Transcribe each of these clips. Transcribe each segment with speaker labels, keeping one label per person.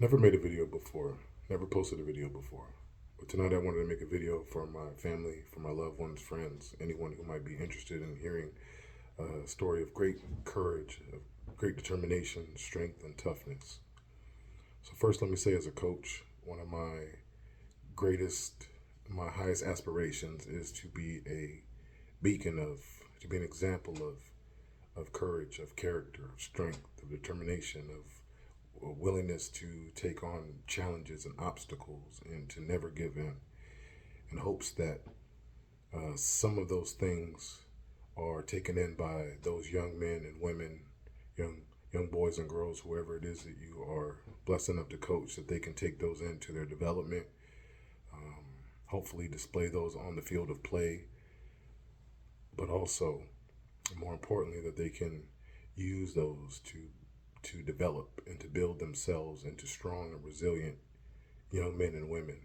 Speaker 1: Never made a video before, never posted a video before. But tonight I wanted to make a video for my family, for my loved ones, friends, anyone who might be interested in hearing a story of great courage, of great determination, strength, and toughness. So first let me say, as a coach, one of my highest aspirations is to be a beacon to be an example of courage, of character, of strength, of determination, of a willingness to take on challenges and obstacles and to never give in hopes that some of those things are taken in by those young men and women, young boys and girls, whoever it is that you are blessed enough to coach, that they can take those into their development, hopefully display those on the field of play, but also, more importantly, that they can use those to develop and to build themselves into strong and resilient young men and women.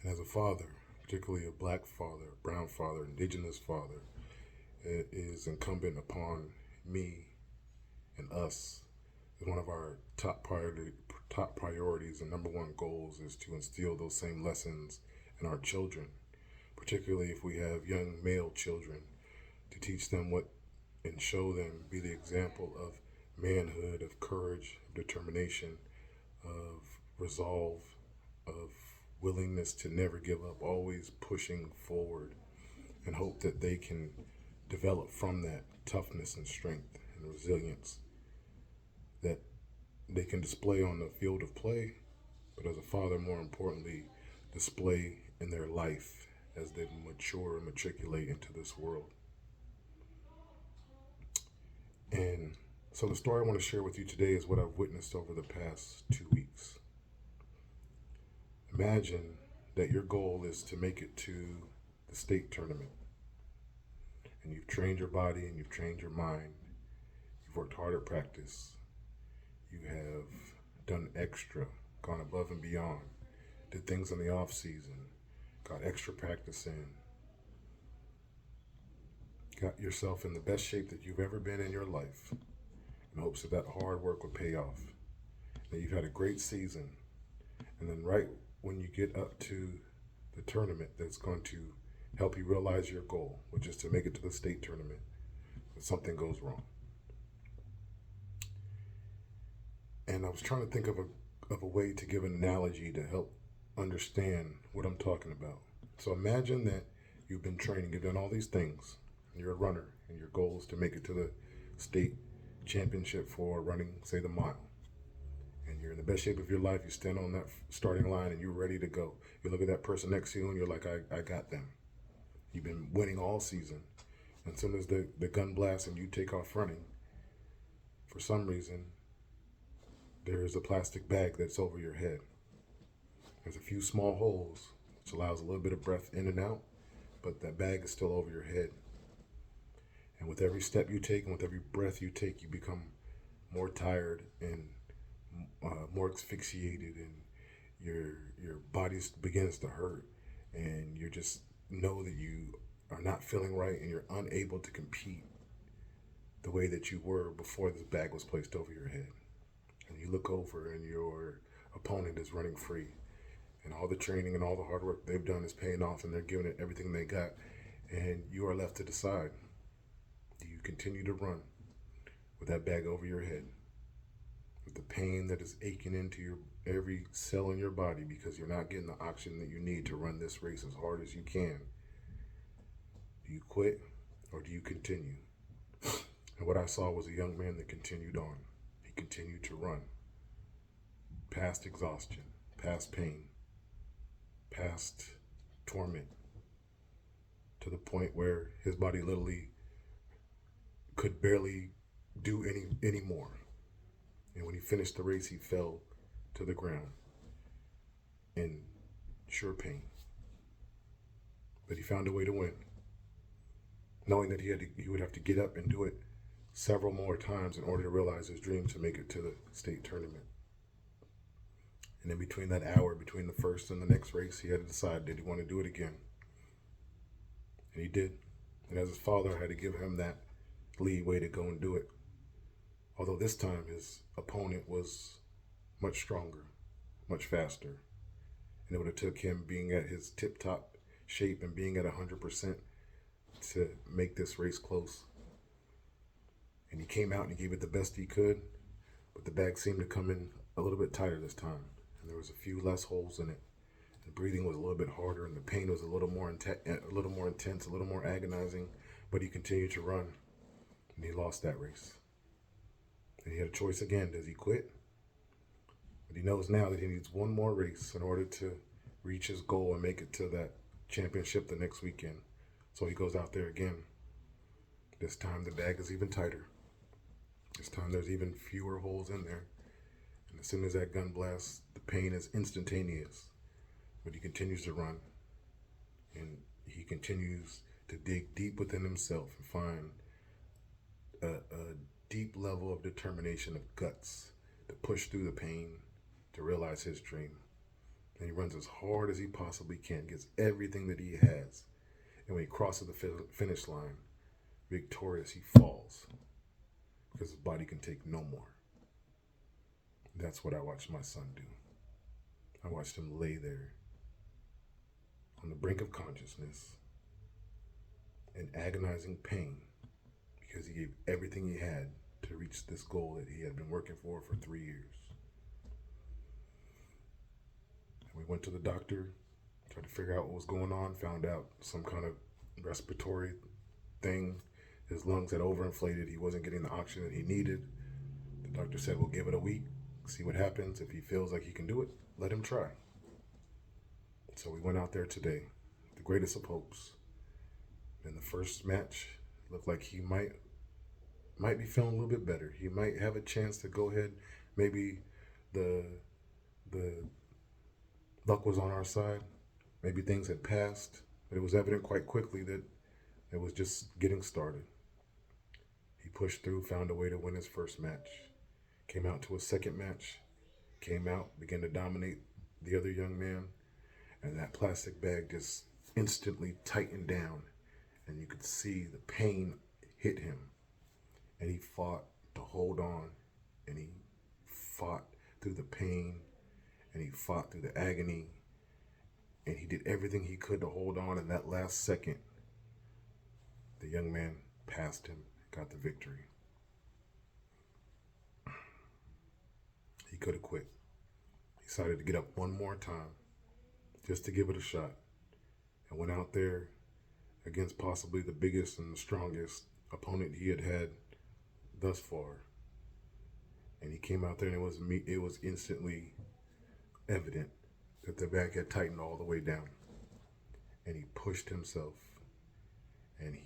Speaker 1: And as a father, particularly a black father, brown father, indigenous father, it is incumbent upon me and us, as one of our top priorities and number one goals, is to instill those same lessons in our children, particularly if we have young male children, to teach them what and show them, be the example of manhood, of courage, of determination, of resolve, of willingness to never give up, always pushing forward, and hope that they can develop from that toughness and strength and resilience that they can display on the field of play, but as a father, more importantly, display in their life as they mature and matriculate into this world. And so the story I want to share with you today is what I've witnessed over the past 2 weeks. Imagine that your goal is to make it to the state tournament, and you've trained your body and you've trained your mind. You've worked hard at practice. You have done extra, gone above and beyond, did things in the off season, got extra practice in, got yourself in the best shape that you've ever been in your life, in hopes that that hard work would pay off. That you've had a great season, and then right when you get up to the tournament that's going to help you realize your goal, which is to make it to the state tournament, something goes wrong. And I was trying to think of a way to give an analogy to help understand what I'm talking about. So imagine that you've been training, you've done all these things, and you're a runner, and your goal is to make it to the state championship for running, say, the mile. And you're in the best shape of your life. You stand on that starting line and you're ready to go. You look at that person next to you and you're like, I got them. You've been winning all season. And as soon as the gun blasts and you take off running, for some reason, there's a plastic bag that's over your head. There's a few small holes, which allows a little bit of breath in and out, but that bag is still over your head. And with every step you take and with every breath you take, you become more tired and more asphyxiated, and your body begins to hurt, and you just know that you are not feeling right, and you're unable to compete the way that you were before this bag was placed over your head. And you look over and your opponent is running free, and all the training and all the hard work they've done is paying off, and they're giving it everything they got, and you are left to decide: do you continue to run with that bag over your head, with the pain that is aching into your every cell in your body because you're not getting the oxygen that you need to run this race as hard as you can? Do you quit, or do you continue? And what I saw was a young man that continued on. He continued to run past exhaustion, past pain, past torment, to the point where his body literally could barely do any more. And when he finished the race, he fell to the ground in sure pain. But he found a way to win, knowing that he would have to get up and do it several more times in order to realize his dream to make it to the state tournament. And in between that hour, between the first and the next race, he had to decide, did he want to do it again? And he did. And as his father, I had to give him that leeway to go and do it. Although this time his opponent was much stronger, much faster, and it would have took him being at his tip-top shape and being at 100% to make this race close. And he came out and he gave it the best he could, but the bag seemed to come in a little bit tighter this time, and there was a few less holes in it. The breathing was a little bit harder, and the pain was a little more intense, a little more agonizing. But he continued to run, and he lost that race. And he had a choice again: does he quit? But he knows now that he needs one more race in order to reach his goal and make it to that championship the next weekend. So he goes out there again. This time the bag is even tighter. This time there's even fewer holes in there. And as soon as that gun blasts, the pain is instantaneous. But he continues to run. And he continues to dig deep within himself and find a deep level of determination, of guts, to push through the pain, to realize his dream. And he runs as hard as he possibly can, gets everything that he has. And when he crosses the finish line, victorious, he falls because his body can take no more. That's what I watched my son do. I watched him lay there on the brink of consciousness in agonizing pain because he gave everything he had to reach this goal that he had been working for 3 years. And we went to the doctor, tried to figure out what was going on, found out some kind of respiratory thing. His lungs had overinflated. He wasn't getting the oxygen that he needed. The doctor said, we'll give it a week, see what happens. If he feels like he can do it, let him try. So we went out there today, the greatest of hopes. In the first match, looked like he might be feeling a little bit better. He might have a chance to go ahead. Maybe the luck was on our side. Maybe things had passed. But it was evident quite quickly that it was just getting started. He pushed through, found a way to win his first match. Came out to a second match. Came out, began to dominate the other young man. And that plastic bag just instantly tightened down. And you could see the pain hit him. And he fought to hold on. And he fought through the pain. And he fought through the agony. And he did everything he could to hold on. And that last second, the young man passed him, got the victory. He could have quit. He decided to get up one more time just to give it a shot. And went out there against possibly the biggest and the strongest opponent he had had thus far. And he came out there and it was instantly evident that the bag had tightened all the way down. And he pushed himself and he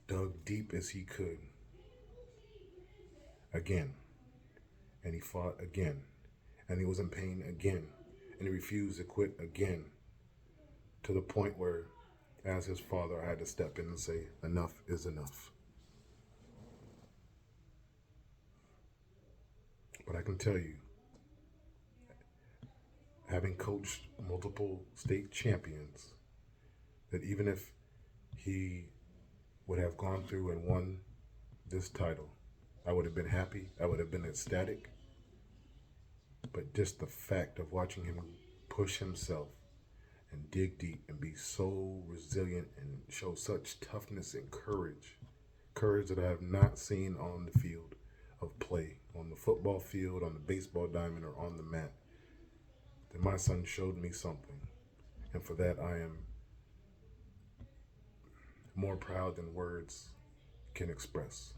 Speaker 1: dug deep as he could again. And he fought again. And he was in pain again. And he refused to quit again, to the point where, as his father, I had to step in and say, enough is enough. But I can tell you, having coached multiple state champions, that even if he would have gone through and won this title, I would have been happy, I would have been ecstatic. But just the fact of watching him push himself and dig deep and be so resilient and show such toughness and courage that I have not seen on the field of play, on the football field, on the baseball diamond, or on the mat, that my son showed me something. And for that, I am more proud than words can express.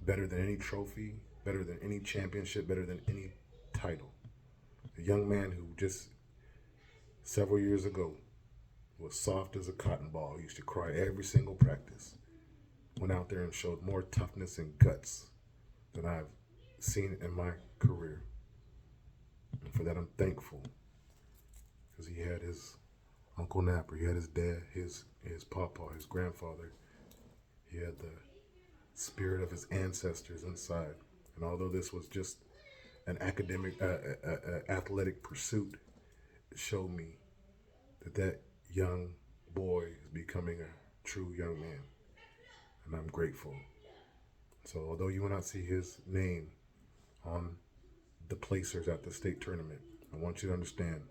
Speaker 1: Better than any trophy, better than any championship, better than any title. A young man who just several years ago was soft as a cotton ball. He used to cry every single practice. Went out there and showed more toughness and guts than I've seen in my career. And for that, I'm thankful. Because he had his Uncle Napper, he had his dad, his papa, his grandfather. He had the spirit of his ancestors inside. And although this was just an athletic pursuit, it showed me that young boy is becoming a true young man. And I'm grateful. So although you will not see his name on the placers at the state tournament, I want you to understand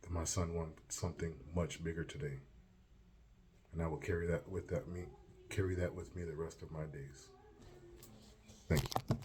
Speaker 1: that my son won something much bigger today. And I will carry that with me the rest of my days. Thank you.